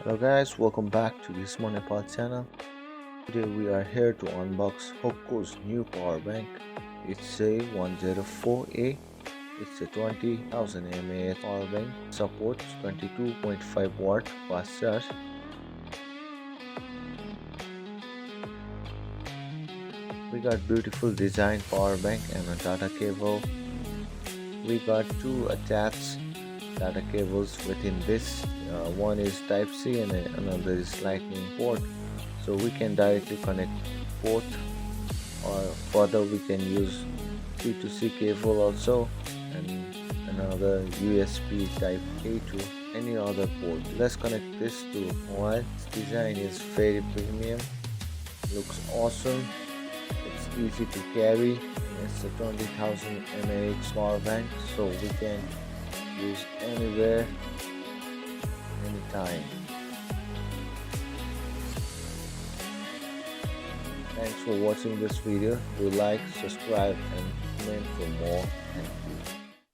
Hello guys, welcome back to GIZMO Nepal channel. Today we are here to unbox HOCO's new power bank. It's J104a. It's a 20,000 mAh power bank. Supports 22.5 watt fast charge. We got beautiful design power bank and a data cable. We got two attached data cables within this. One is type C and another is lightning port, so we can directly connect both, or further we can use C to C cable also, and another USB type A to any other port. Let's connect this to mobile. This design is very premium, looks awesome, it's easy to carry. It's a 20,000 mAh power bank, so we can use anywhere, anytime. Thanks for watching this video. Do like, subscribe and comment for more. Thank you.